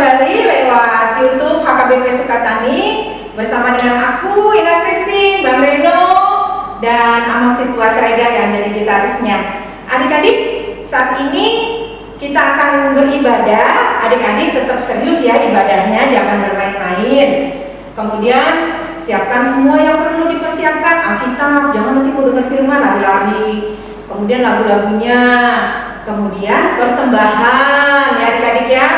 kembali lewat YouTube HKBP Sukatani bersama dengan aku, Ina Christine, Bang Reno, dan Amang Situa Srega yang jadi gitarisnya. Adik-adik, saat ini kita akan beribadah. Adik-adik tetap serius ya ibadahnya, jangan bermain-main. Kemudian siapkan semua yang perlu dipersiapkan, Alkitab, jangan nanti mau dengar firman lari-lari. Kemudian lagu-lagunya, kemudian persembahan ya adik-adik ya.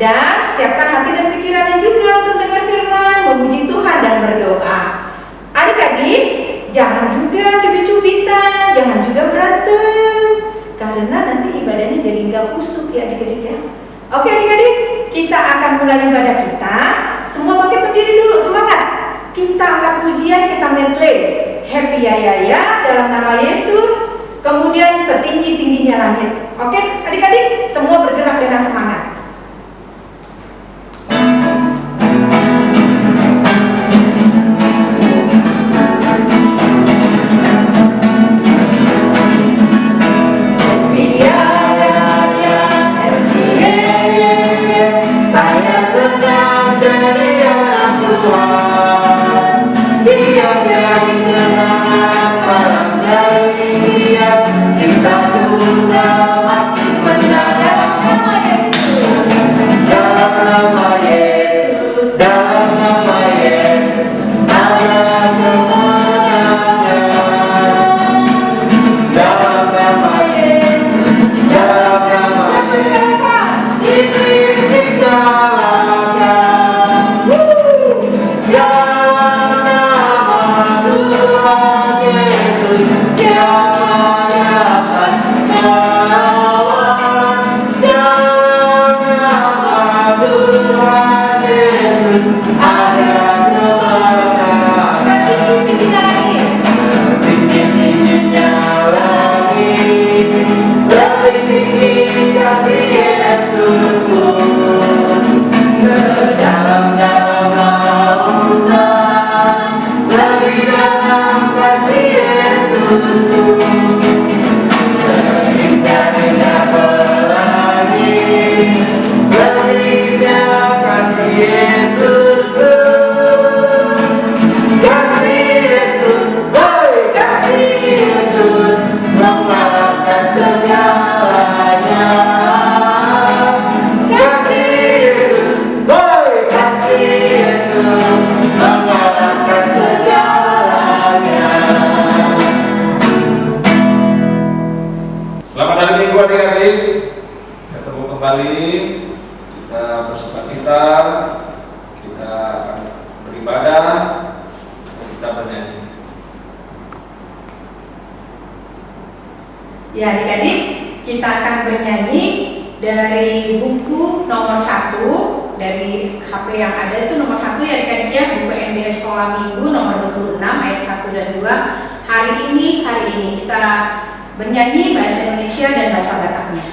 Dan siapkan hati dan pikirannya juga untuk dengar firman, memuji Tuhan dan berdoa. Adik-adik, jangan juga cubit-cubitan, jangan juga berantem, karena nanti ibadahnya jadi nggak kusuk ya adik-adik ya. Oke adik-adik, kita akan mulai ibadah kita. Semua pakai berdiri dulu, semangat. Kita angkat pujian, kita medley Happy Ya Ya Ya dalam nama Yesus. Kemudian setinggi-tingginya langit. Oke adik-adik, semua bergerak dengan semangat. Ya adik-adik, kita akan bernyanyi dari buku nomor 1 dari HP yang ada itu nomor 1 ya adik-adik ya, buku MD Sekolah Minggu nomor 26 ayat 1 dan 2. Hari ini kita bernyanyi bahasa Indonesia dan bahasa Bataknya.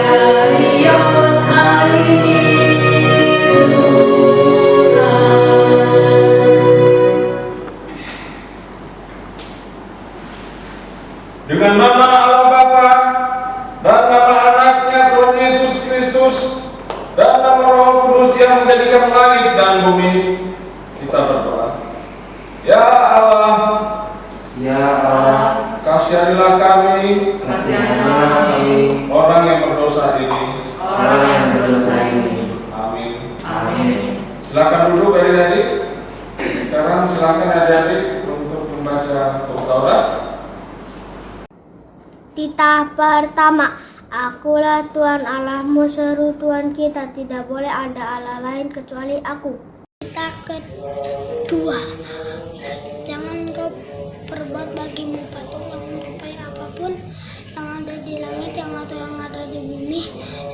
Sadarion kasihanilah kami, orang yang berdosa ini. Amin. Silakan duduk adik-adik. Sekarang silakan adik-adik untuk membaca buku Taurat. Titah pertama, Akulah Tuhan Allahmu, seru Tuhan kita, tidak boleh ada Allah lain kecuali Aku. Titah kedua, jangan kau perbuat bagimu patung yang menyerupai apapun yang ada di langit, yang ada di bumi,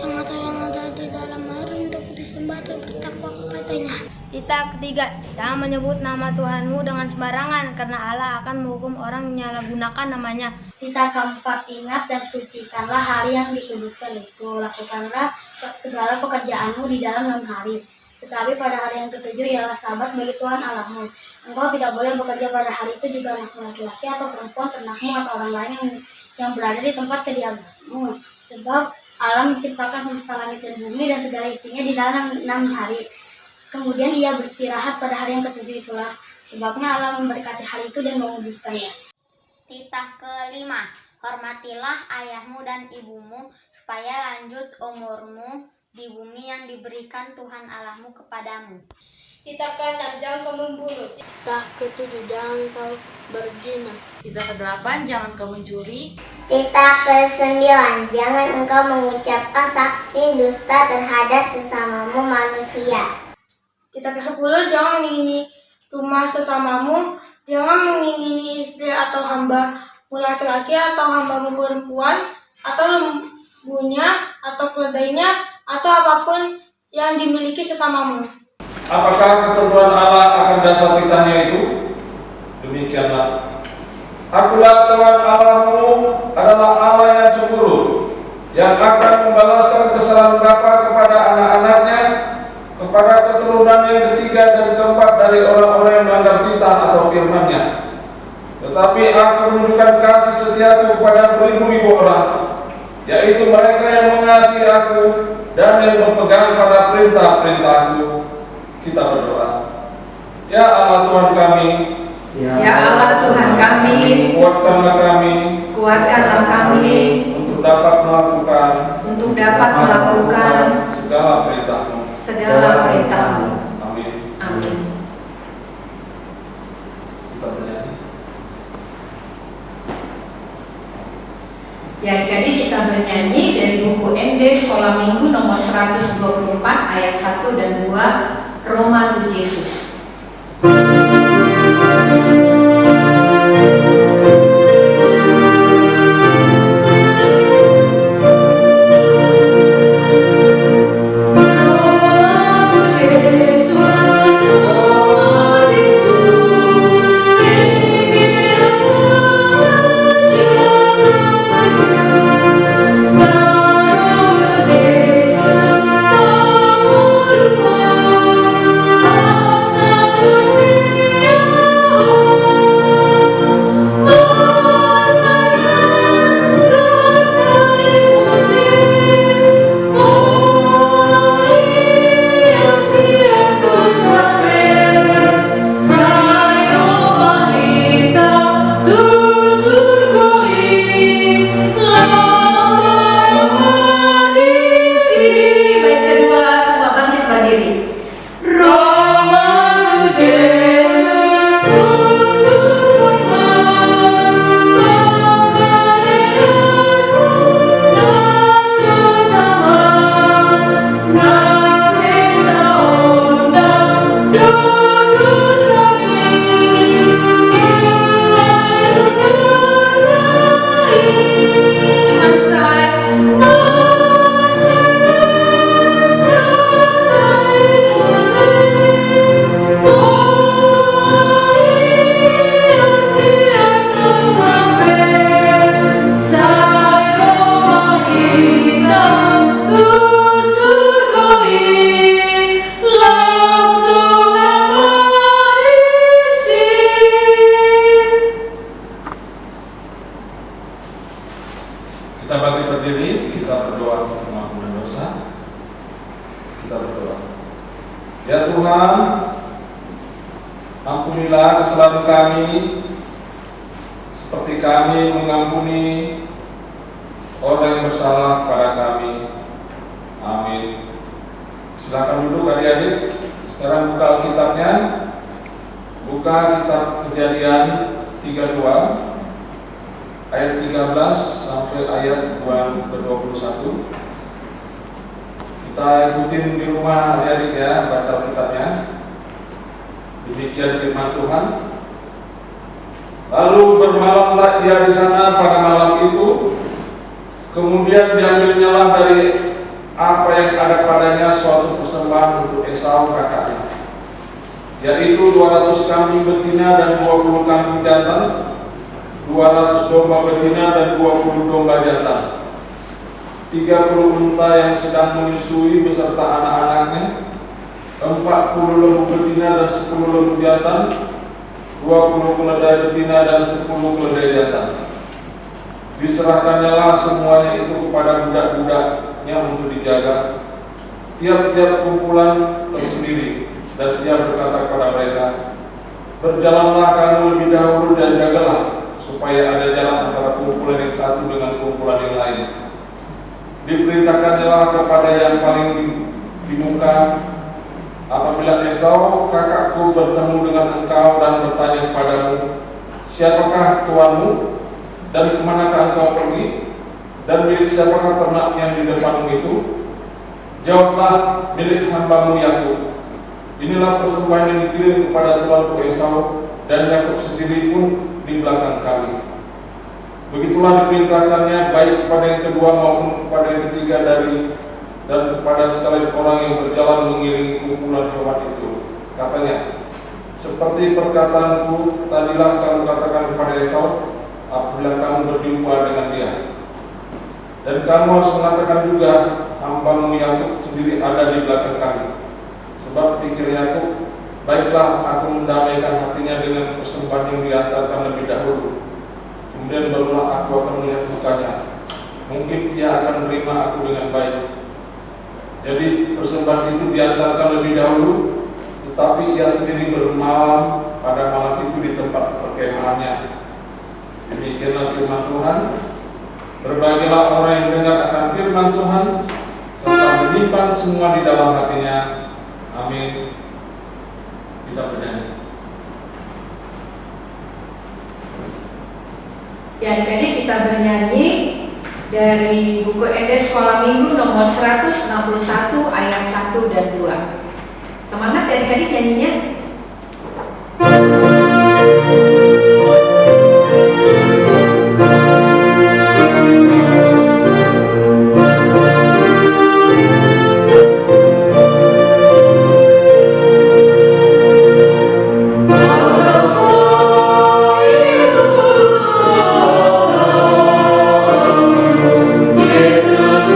yang ada di dalam air untuk disembah atau bertakwa kepadanya. Titah ketiga, jangan menyebut nama Tuhanmu dengan sembarangan, karena Allah akan menghukum orang yang menyalahgunakan namanya. Titah keempat, ingat dan sucikanlah hari yang dikuduskan itu, lakukanlah segala pekerjaanmu di dalam 6 hari. Tetapi pada hari yang ketujuh ialah Sabat bagi Tuhan Allahmu. Engkau tidak boleh bekerja pada hari itu, juga anakmu laki-laki atau perempuan, ternakmu atau orang lain yang berada di tempat kediamanmu. Sebab Allah menciptakan semesta langit dan bumi dan segala isinya di dalam 6 hari. Kemudian ia beristirahat pada hari yang ketujuh itulah. Sebabnya Allah memberkati hari itu dan menguduskannya. Titah kelima, hormatilah ayahmu dan ibumu supaya lanjut umurmu di bumi yang diberikan Tuhan Allahmu kepadamu. Titah ke-6, jangan kau membunuh. Titah ke-7, jangan kau berzina. Titah ke-8, jangan kau mencuri. Titah ke-9, jangan engkau mengucapkan saksi dusta terhadap sesamamu manusia. Titah ke-10, jangan mengingini rumah sesamamu, jangan mengingini istri atau hambamu laki-laki atau hambamu perempuan, atau lembunya, atau keledainya, atau apapun yang dimiliki sesamamu. Apakah ketentuan Allah akan dasar titahnya itu? Demikianlah. Akulah Tuhan Allahmu adalah Allah yang cemburu, yang akan membalaskan kesalahan bapa kepada anak-anaknya, kepada keturunan yang ketiga dan keempat dari orang-orang yang melanggar titah atau firman-Nya. Tetapi aku menunjukkan kasih setiaku kepada beribu-ribu orang, yaitu mereka yang mengasihi aku dan yang berpegang pada perintah-perintahku. Kita berdoa. Ya Allah Tuhan kami, Ya Allah Tuhan kami, kuatkanlah kami untuk dapat melakukan segala perintah-Mu. Amin. Amin. Kita bernyanyi. Ya, adik-adik, kita bernyanyi dari buku ND Sekolah Minggu nomor 124 ayat 1 dan 2, Roma tu Yesus. Ya Tuhan, ampunilah kesalahan kami seperti kami mengampuni orang yang bersalah pada kami. Amin. Silakan duduk adik-adik. Sekarang buka Alkitabnya. Buka kitab Kejadian 32 ayat 13 sampai ayat 21. Kita ikutin di rumah adik-adik ya, baca Alkitabnya. Demikian firman Tuhan. Lalu bermalamlah ia di sana pada malam itu. Kemudian diambilnyalah dari apa yang ada padanya suatu persembahan untuk Esau kakaknya, yaitu 200 kambing betina dan 20 kambing jantan, 200 domba betina dan 20 domba jantan, 30 unta yang sedang menyusui beserta anak-anaknya, 40 lembu betina dan 10 lembu jantan, 20 keledai betina dan 10 keledai jantan. Diserahkannyalah semuanya itu kepada budak-budaknya untuk dijaga, tiap-tiap kumpulan tersendiri. Dan ia berkata kepada mereka, berjalanlah kamu lebih dahulu dan jagalah, supaya ada jarak antara kumpulan yang satu dengan kumpulan yang lain. Diperintahkannyalah kepada yang paling di muka, apabila Esau kakakku bertemu dengan engkau dan bertanya kepadamu, siapakah tuanmu? Dan kemanakah engkau pergi? Dan milik siapakah ternak yang di depanmu itu? Jawablah, milik hambamu Yakub. Inilah persembahan yang dikirim kepada tuanku Esau, dan Yakub sendiri pun di belakang kami. Begitulah diperintahkannya baik kepada yang kedua maupun kepada yang ketiga dan kepada sekalian orang yang berjalan mengiringi kumpulan hewan itu. Katanya, seperti perkataanku tadilah kamu katakan kepada Esau apabila kamu berjumpa dengan dia. Dan kamu harus mengatakan juga, hambamu Yakub sendiri ada di belakang kami. Sebab pikir Yakub, baiklah aku mendamaikan hatinya dengan persembahan yang diantarkan lebih dahulu. Kemudian barulah aku akan melihat mukanya. Mungkin dia akan menerima aku dengan baik. Jadi persembahan itu diantarkan lebih dahulu, tetapi ia sendiri bermalam pada malam itu di tempat perkemahannya. Demikianlah firman Tuhan. Berbahagialah orang yang mendengar akan firman Tuhan, serta menyimpan semua di dalam hatinya. Amin. Kita bernyanyi. Ya, jadi kita bernyanyi dari buku NDS Sekolah Minggu nomor 161 ayat 1 dan 2. Semangat ya adik-adik nyanyinya. Jesus,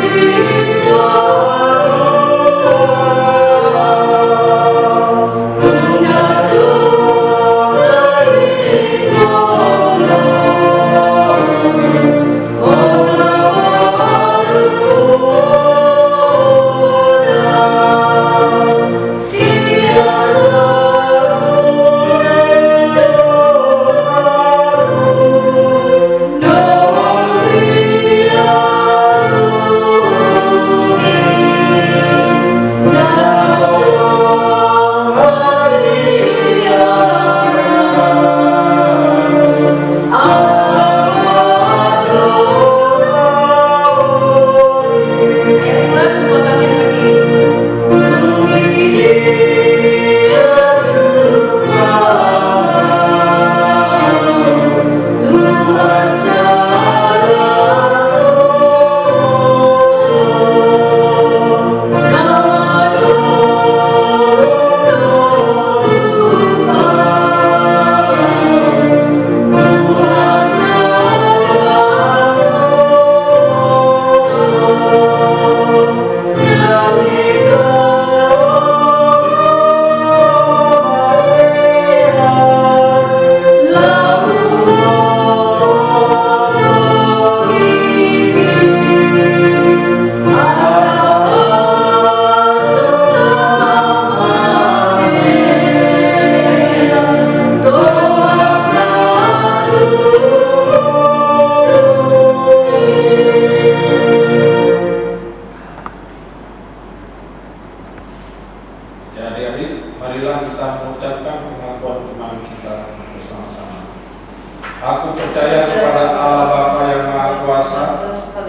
Aku percaya kepada Allah Bapa yang Maha Kuasa,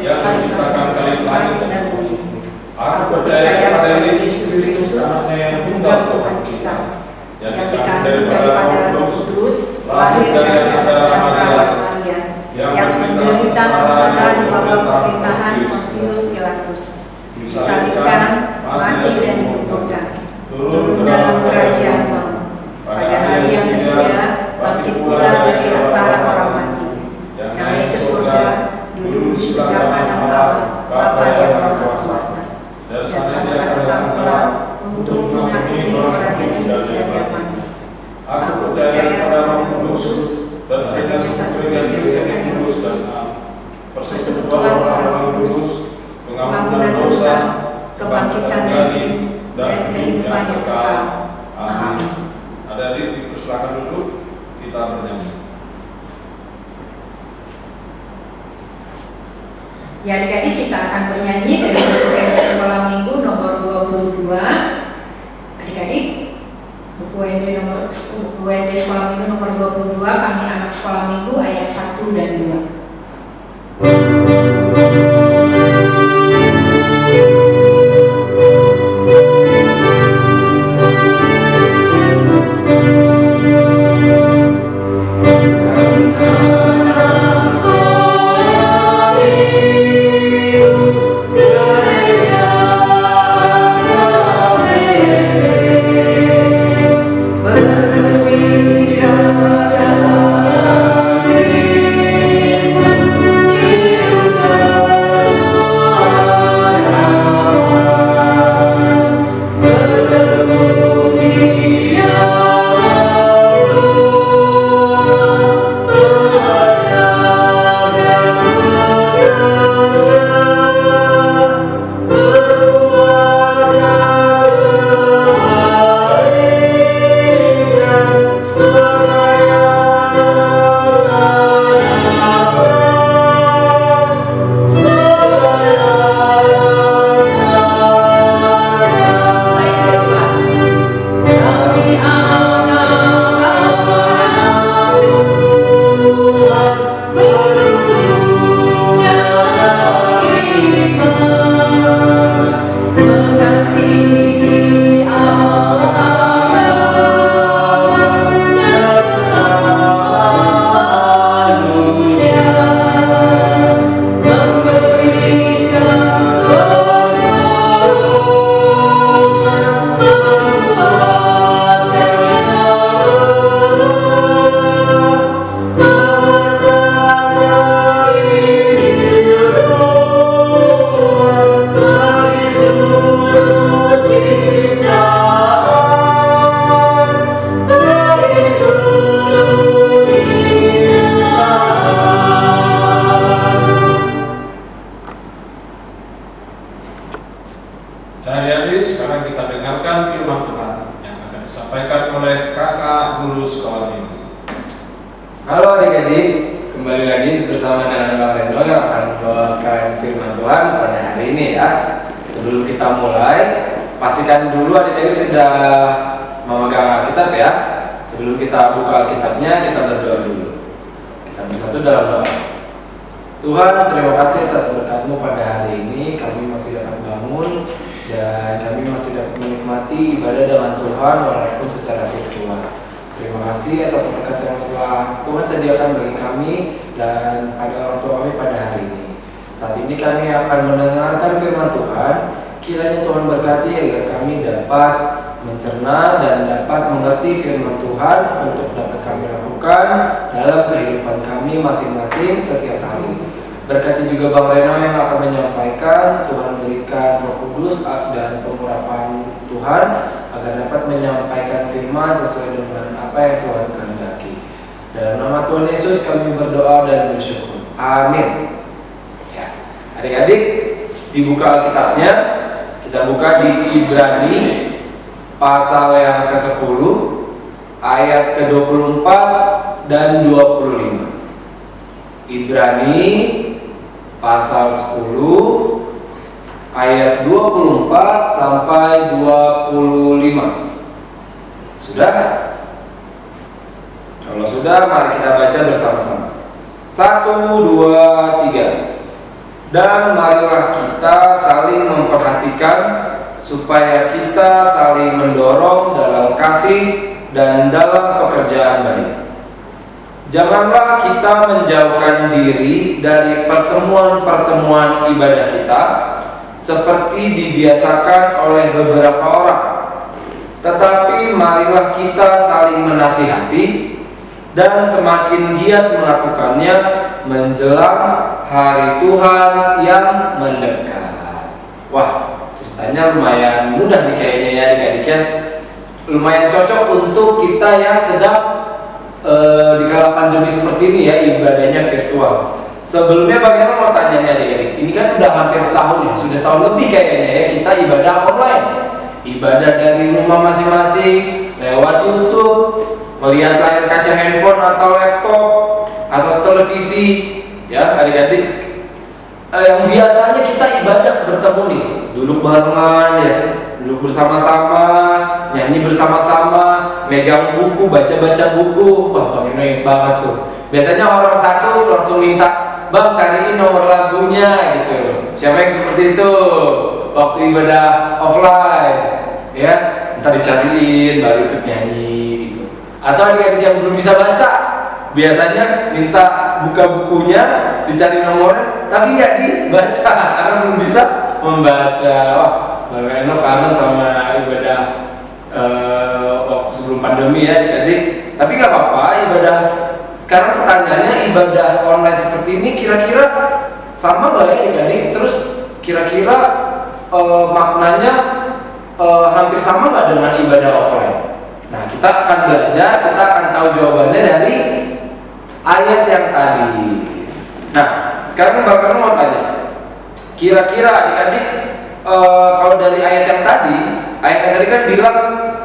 yang menciptakan langit dan bumi. Aku percaya kepada Yesus Kristus, anaknya yang tunggal Tuhan kita, yang dikandung daripada Roh Kudus, lahir dari perawat Maria, yang menderita sengsara di bawah pemerintahan Pontius Pilatus, disalibkan, mati dan dikuburkan, turun dalam kerajaan maut. Pada hari yang ketiga, bangkit pula dari antara orang mati, yang naik ke surga, duduk di sebelah kanan Allah, Bapa yang Maha Kuasa. Dan sana Dia akan datang kelak untuk menghakimi orang yang hidup dan yang mati. Aku percaya kepada Roh Kudus dan adanya satu Kristen yang kudus dan am, persekutuan orang kudus, pengampunan dosa, kebangkitan dari dan kehidupan yang kekal. Amin. Ada dipersilakan dulu, kita bernyanyi. Ya adik-adik, kita akan bernyanyi dari buku ND Sekolah Minggu nomor 22. Adik-adik, buku ND Sekolah Minggu nomor 22, kami anak sekolah minggu ayat 1 dan 2. Halo adik-adik, kembali lagi bersama dengan Bang Reno yang akan membawakan firman Tuhan pada hari ini ya. Sebelum kita mulai, pastikan dulu adik-adik sudah memegang Alkitab ya. Sebelum kita buka Alkitabnya, kita berdoa dulu. Kita bersatu dalam doa. Tuhan, terima kasih atas berkat-Mu pada hari ini. Kami masih dapat bangun dan kami masih dapat menikmati ibadah dengan Tuhan walaupun secara virtual. Terima kasih atas berkat yang telah Tuhan sediakan bagi kami dan pada orang tua kami pada hari ini. Saat ini kami akan mendengarkan firman Tuhan. Kiranya Tuhan berkati agar kami dapat mencerna dan dapat mengerti firman Tuhan untuk dapat kami lakukan dalam kehidupan kami masing-masing setiap hari. Berkati juga Bang Reno yang akan menyampaikan. Tuhan berikan Roh Kudus dan pengurapan Tuhan agar dapat menyampaikan firman sesuai dengan apa yang Tuhan kehendaki. Dalam nama Tuhan Yesus kami berdoa dan bersyukur. Amin. Ya. Adik-adik, dibuka Alkitabnya. Kita buka di Ibrani pasal yang ke-10 ayat ke-24 dan 25. Ibrani pasal 10 ayat 24 sampai 25. Sudah? Kalau sudah, mari kita baca bersama-sama. 1, 2, 3. Dan marilah kita saling memperhatikan supaya kita saling mendorong dalam kasih dan dalam pekerjaan baik. Janganlah kita menjauhkan diri dari pertemuan-pertemuan ibadah kita seperti dibiasakan oleh beberapa orang, tetapi marilah kita saling menasihati dan semakin giat melakukannya menjelang hari Tuhan yang mendekat. Wah, ceritanya lumayan mudah nih kayaknya ya adik-adik ya. Lumayan cocok untuk kita yang sedang di kala pandemi seperti ini ya, ibadahnya virtual. Sebelumnya bagaimana mau tanya nih adik-adik, ini kan udah hampir setahun ya, sudah setahun lebih kayaknya ya kita ibadah online. Ibadah dari rumah masing-masing, lewat YouTube, melihat layar kaca handphone atau laptop atau televisi ya adik-adik. Yang biasanya kita ibadah bertemu nih, duduk barengan ya, duduk bersama-sama, nyanyi bersama-sama, megang buku, baca-baca buku. Wah, bagaimana banget tuh. Biasanya orang satu langsung minta, "Bang, cariin nomor lagunya," gitu. Siapa yang seperti itu waktu ibadah offline ya? Ntar dicariin baru ikut nyanyi gitu. Atau adik-adik yang belum bisa baca, biasanya minta buka bukunya, dicari nomornya, tapi nggak dibaca karena belum bisa membaca. Wah, Bang Reno kangen sama ibadah waktu sebelum pandemi ya adik-adik. Tapi nggak apa-apa, ibadah sekarang pertanyaannya, ibadah online seperti ini kira-kira sama nggak ya adik-adik? Terus kira-kira maknanya hampir sama nggak dengan ibadah offline? Nah, kita akan belajar, kita akan tahu jawabannya dari ayat yang tadi. Nah, sekarang Bang mau tanya, kira-kira adik-adik kalau dari ayat yang tadi kan bilang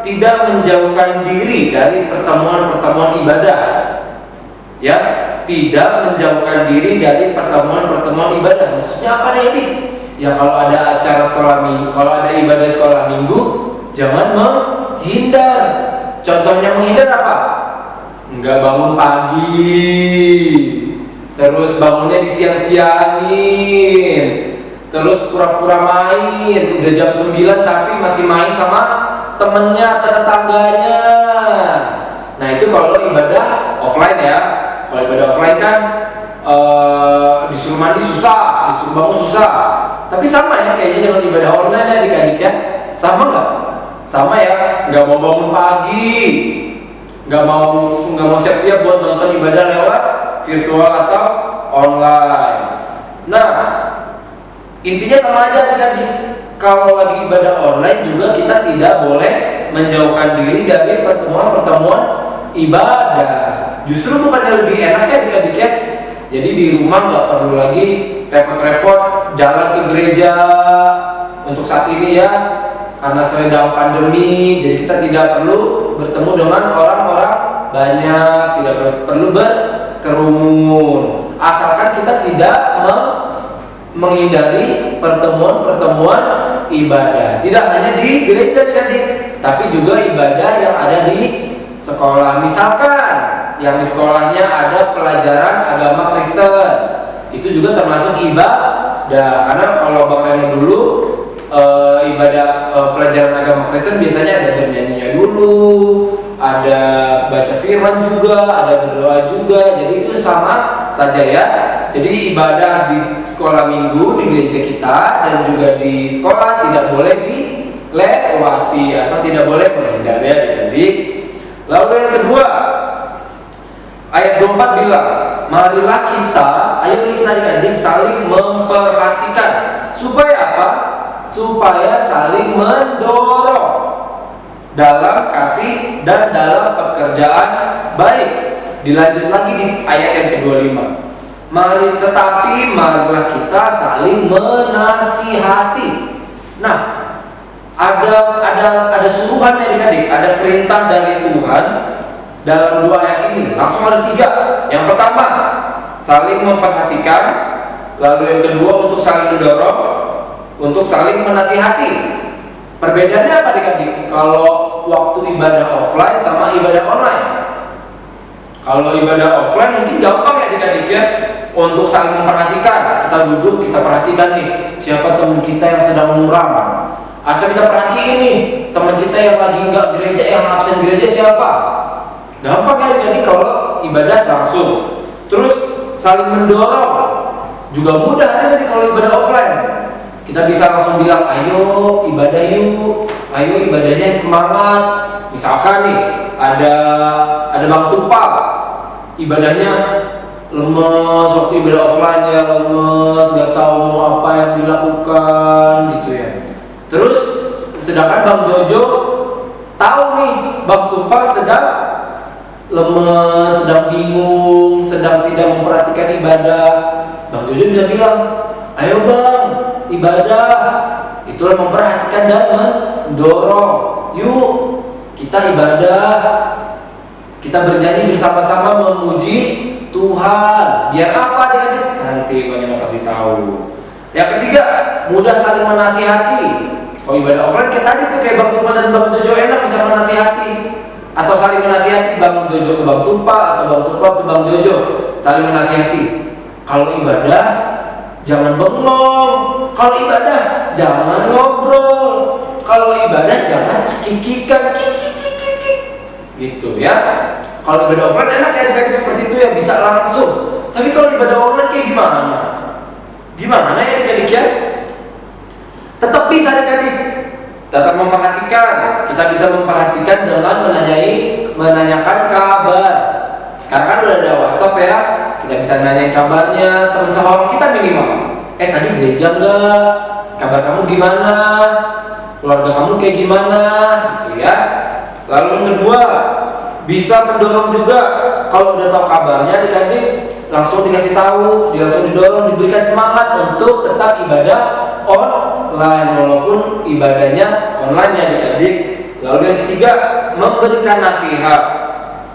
tidak menjauhkan diri dari pertemuan-pertemuan ibadah. Ya, tidak menjauhkan diri dari pertemuan-pertemuan ibadah. Maksudnya apa nih adik? Ya kalau ada acara sekolah minggu, kalau ada ibadah sekolah minggu, jangan menghindar. Contohnya menghindar apa? Enggak bangun pagi, terus bangunnya disiang-siangin, terus pura-pura main, udah jam 9 tapi masih main sama temennya atau tetangganya. Nah itu kalau ibadah offline ya. Kalau ibadah offline kan disuruh mandi susah, disuruh bangun susah. Tapi sama ya kayaknya dengan ibadah online ya adik-adik ya. Sama nggak? Sama ya, nggak mau bangun pagi, nggak mau siap-siap buat nonton ibadah lewat virtual atau online. Nah, intinya sama aja adik-adik. Kalau lagi ibadah online juga kita tidak boleh menjauhkan diri dari pertemuan-pertemuan ibadah. Justru bukannya lebih enak ya adik-adik ya. Jadi di rumah nggak perlu lagi repot-repot jalan ke gereja untuk saat ini ya, karena sedang pandemi. Jadi kita tidak perlu bertemu dengan orang-orang banyak, tidak perlu berkerumun. Asalkan kita tidak menghindari pertemuan-pertemuan ibadah. Tidak hanya di gereja adik, tapi juga ibadah yang ada di sekolah. Misalkan yang di sekolahnya ada pelajaran agama Kristen, itu juga termasuk ibadah. Karena kalau Bang Reno dulu ibadah pelajaran agama Kristen biasanya ada bernyanyinya dulu, ada baca firman juga, ada berdoa juga. Jadi itu sama saja ya. Jadi ibadah di sekolah minggu di gereja kita dan juga di sekolah tidak boleh dilewati atau tidak boleh menghindari adik-adik. Lalu yang kedua, ayat 24 bilang, marilah kita, ayo kita adik-adik saling memperhatikan. Supaya apa? Supaya saling mendorong dalam kasih dan dalam pekerjaan baik. Dilanjut lagi di ayat yang ke-25. Marilah kita saling menasihati. Nah, ada suruhan adik-adik, ada perintah dari Tuhan dalam dua ayat ini. Langsung ada 3. Yang pertama, saling memperhatikan. Lalu yang kedua, untuk saling mendorong, untuk saling menasihati. Perbedaannya apa adik-adik kalau waktu ibadah offline sama ibadah online? Kalau ibadah offline mungkin gampang ya adik-adik ya, untuk saling memperhatikan. Kita duduk, kita perhatikan nih siapa teman kita yang sedang muram, atau kita perhatiin nih teman kita yang lagi nggak gereja, yang absen gereja siapa. Gampang ya adik-adik kalau ibadah langsung. Terus saling mendorong juga mudah adik-adik kalau ibadah offline. Kita bisa langsung bilang, ayo ibadah yuk, ayo ibadahnya yang semangat. Misalkan nih ada Bang Tupal, ibadahnya lemes, waktu ibadah offline ya lemes, nggak tahu mau apa yang dilakukan gitu ya. Terus sedangkan Bang Jojo tahu nih Bang Tupal sedang lemes, sedang bingung, sedang tidak memperhatikan ibadah. Bang Jojo bisa bilang, ayo Bang, ibadah. Itulah memperhatikan dan mendorong. Yuk kita ibadah, kita bernyanyi bersama-sama memuji Tuhan. Biar apa adik-adik? Nanti Bang Eno kasih tahu. Yang ketiga, mudah saling menasihati. Kalau ibadah offline kayak tadi tuh kayak Bang Tupal dan Bang Jojo enak bisa menasihati, atau saling menasihati Bang Jojo ke Bang Tupal atau Bang Tupal ke Bang Jojo, saling menasihati. Kalau ibadah jangan bengong, kalau ibadah jangan ngobrol, kalau ibadah jangan cekikikan gitu ya. Kalau ibadah offline enak ya adik-adik seperti itu ya, bisa langsung. Tapi kalau ibadah online kayak gimana? Gimana ya adik-adik ya? Tetap bisa adik-adik, tetap memperhatikan. Kita bisa memperhatikan dengan menanyakan kabar. Sekarang kan udah ada WhatsApp ya, kita bisa nanyain kabarnya teman sahur kita minimal. Tadi gereja enggak? Kabar kamu gimana? Keluarga kamu kayak gimana? Gitu ya. Lalu yang kedua, bisa mendorong juga. Kalau udah tahu kabarnya adik-adik, langsung dikasih tahu, langsung didorong, diberikan semangat untuk tetap ibadah online walaupun ibadahnya online ya adik-adik. Lalu yang ketiga, memberikan nasihat.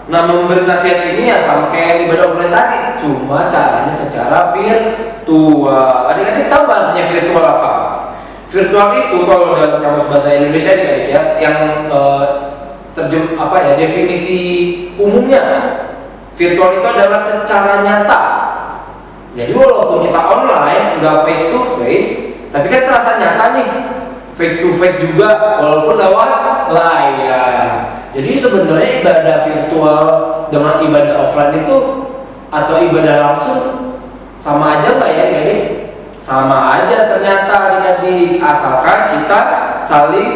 Nah, memberi nasihat ini ya sama kayak ibadah offline tadi, cuma caranya secara virtual. Adik-adik tahu artinya virtual apa? Virtual itu kalau dalam kamus bahasa Indonesia adik-adik ya, yang definisi umumnya, virtual itu adalah secara nyata. Jadi walaupun kita online nggak face to face, tapi kan terasa nyata nih, face to face juga walaupun lewat layar. Jadi sebenarnya ibadah virtual dengan ibadah offline itu atau ibadah langsung sama aja nggak ya adik-adik? Sama aja ternyata adik-adik, asalkan kita saling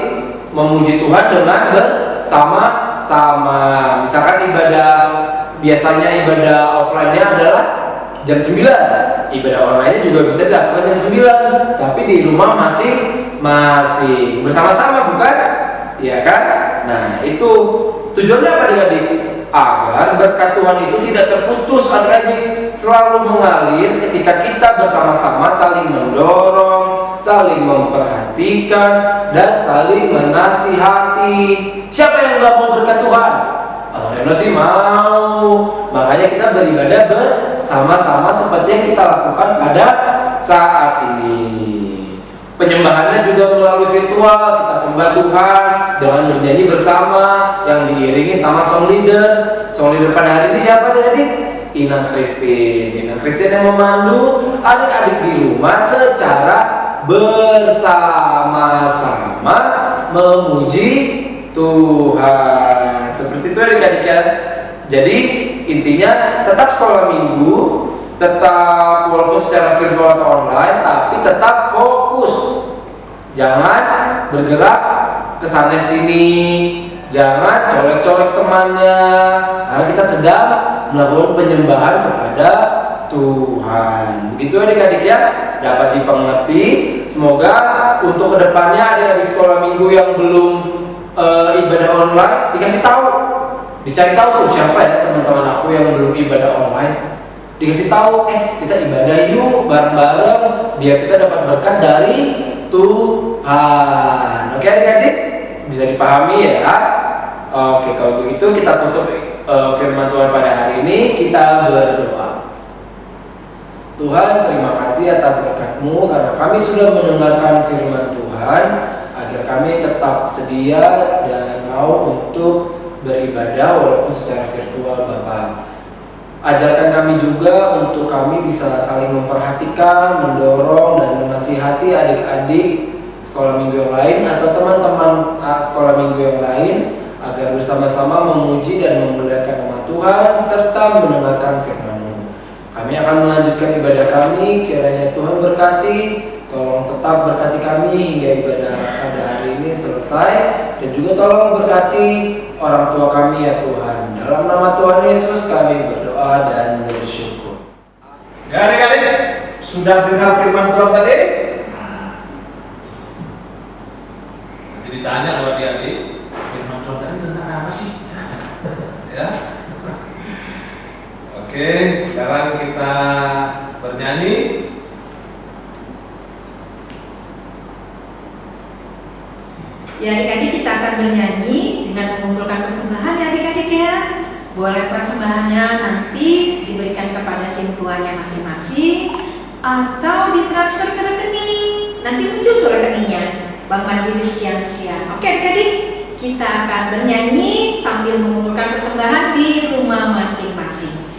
memuji Tuhan dengan bersama-sama. Misalkan biasanya ibadah offline-nya adalah jam 9, ibadah online-nya juga bisa dilakukan jam 9, tapi di rumah masing-masing bersama-sama, bukan? Iya kan? Nah, itu tujuannya apa adik-adik? Agar berkat Tuhan itu tidak terputus adik-adik, selalu mengalir ketika kita bersama-sama saling mendorong, saling memperhatikan, dan saling menasihati. Siapa yang gak mau berkat Tuhan? Reno sih mau. Makanya kita beribadah bersama-sama seperti yang kita lakukan pada saat ini. Penyembahannya juga melalui virtual, kita sembah Tuhan dengan bernyanyi bersama yang diiringi sama song leader. Song leader pada hari ini siapa adik-adik? Inang Christine. Inang Christine yang memandu adik-adik di rumah secara bersama-sama memuji Tuhan. Seperti itu adik-adik ya. Jadi intinya tetap sekolah minggu, tetap walaupun secara virtual atau online, tapi tetap fokus. Jangan bergerak ke sana sini, jangan colek-colek temannya, karena kita sedang melakukan penyembahan kepada Tuhan. Begitu adik-adik ya, dapat dipengerti. Semoga untuk kedepannya adik-adik sekolah minggu yang belum ibadah online dikasih tahu, dicari tahu tuh siapa ya teman-teman aku yang belum ibadah online. Dikasih tahu, kita ibadah yuk bareng-bareng biar kita dapat berkat dari Tuhan. Oke adik-adik, bisa dipahami ya? Oke, kalau begitu kita tutup firman Tuhan pada hari ini. Kita berdoa. Tuhan, terima kasih atas berkat-Mu karena kami sudah mendengarkan firman Tuhan, agar kami tetap sedia dan mau untuk beribadah walaupun secara virtual Bapak. kami juga untuk kami bisa saling memperhatikan, mendorong, dan menasihati adik-adik sekolah minggu yang lain atau teman-teman sekolah minggu yang lain agar bersama-sama memuji dan memuliakan nama Tuhan serta mendengarkan firman-Mu. Kami akan melanjutkan ibadah kami, kiranya Tuhan berkati, tolong tetap berkati kami hingga ibadah pada hari ini selesai, dan juga tolong berkati orang tua kami ya Tuhan. Dalam nama Tuhan Yesus kami berdoa dan bersyukur. Ya adik-adik, sudah dengar firman Tuhan tadi? Nanti ditanya oleh adik-adik, firman Tuhan tadi tentang apa sih? Ya. Oke, sekarang kita bernyanyi. Ya adik-adik, kita akan bernyanyi dengan mengumpulkan persembahan ya adik-adik ya. Boleh persembahannya nanti diberikan kepada SIM tuanya masing-masing atau ditransfer ke rekening. Nanti muncul tuh rekeningnya, Bank Mandiri sekian-sekian. Oke adik-adik, kita akan bernyanyi sambil mengumpulkan persembahan di rumah masing-masing.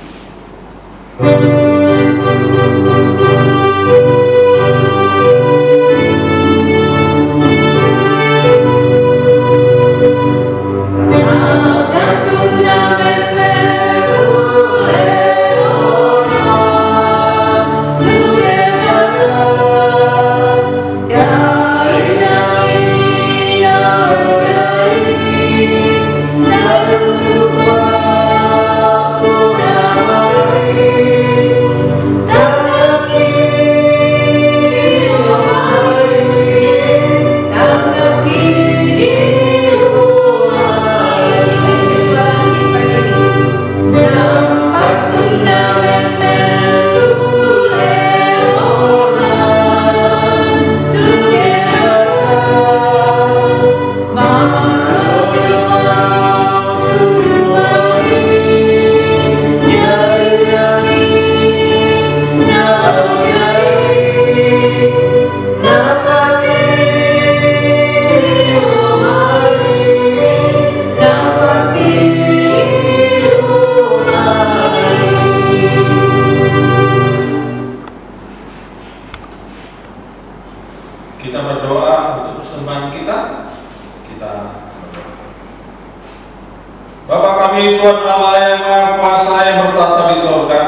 Tuhan Allah yang Maha Kuasa yang bertata di surga,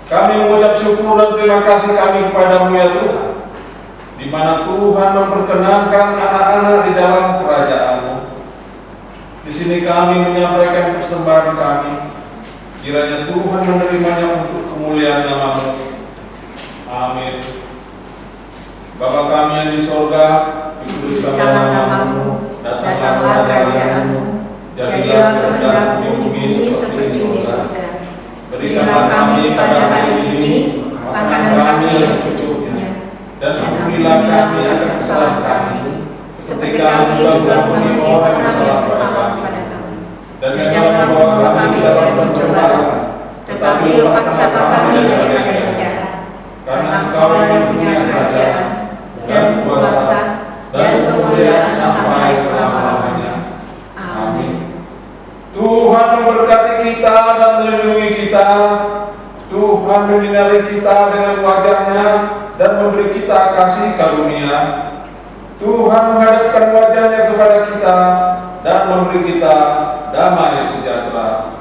kami mengucap syukur dan terima kasih kami kepada-Mu ya Tuhan, di mana Tuhan memperkenankan anak-anak di dalam kerajaan-Mu. Di sini kami menyampaikan persembahan kami, kiranya Tuhan menerimanya untuk kemuliaan nama-Mu. Amin. Bapa kami yang di surga, dikuduskanlah nama-Mu, datanglah kerajaan-Mu, jadilah kehendak-Mu di bumi seperti di surga. Berikanlah kami pada hari ini makanan kami yang secukupnya, dan ampunilah kami akan kesalahan kami, seperti kami juga mengampuni orang yang bersalah kepada kami. Dan jangan membawa kami dalam pencobaan, tetapi lepaskan kami daripada yang jahat. Karena Engkau yang punya kerajaan dan kuasa dan kemuliaan sampai selama-lamanya. Amin. Tuhan memberkati kita dan melindungi kita. Tuhan menyinari kita dengan wajah-Nya dan memberi kita kasih karunia. Tuhan menghadapkan wajah-Nya kepada kita dan memberi kita damai sejahtera.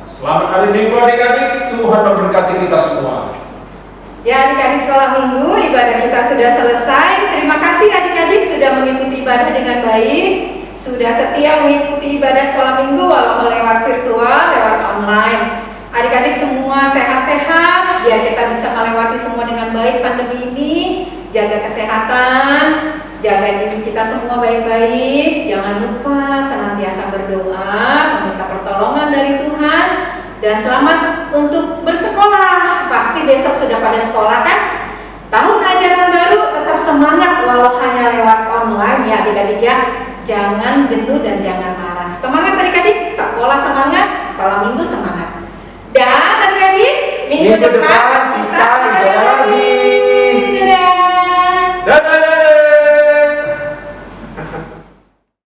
Selamat hari Minggu adik-adik, Tuhan memberkati kita semua. Ya adik-adik sekolah minggu, ibadah kita sudah selesai. Terima kasih adik-adik sudah mengikuti ibadah dengan baik, sudah setia mengikuti ibadah sekolah minggu walau lewat virtual, lewat online. Adik-adik semua sehat-sehat, biar kita bisa melewati semua dengan baik pandemi ini. Jaga kesehatan, jaga diri kita semua baik-baik. Jangan lupa senantiasa berdoa, meminta pertolongan dari Tuhan. Dan selamat untuk bersekolah. Pasti besok sudah pada sekolah kan? Tahun ajaran baru tetap semangat walau hanya lewat online ya adik-adik ya. Jangan jenuh dan jangan malas. Semangat adik-adik, sekolah semangat, sekolah minggu semangat. Dan adik-adik, Minggu depan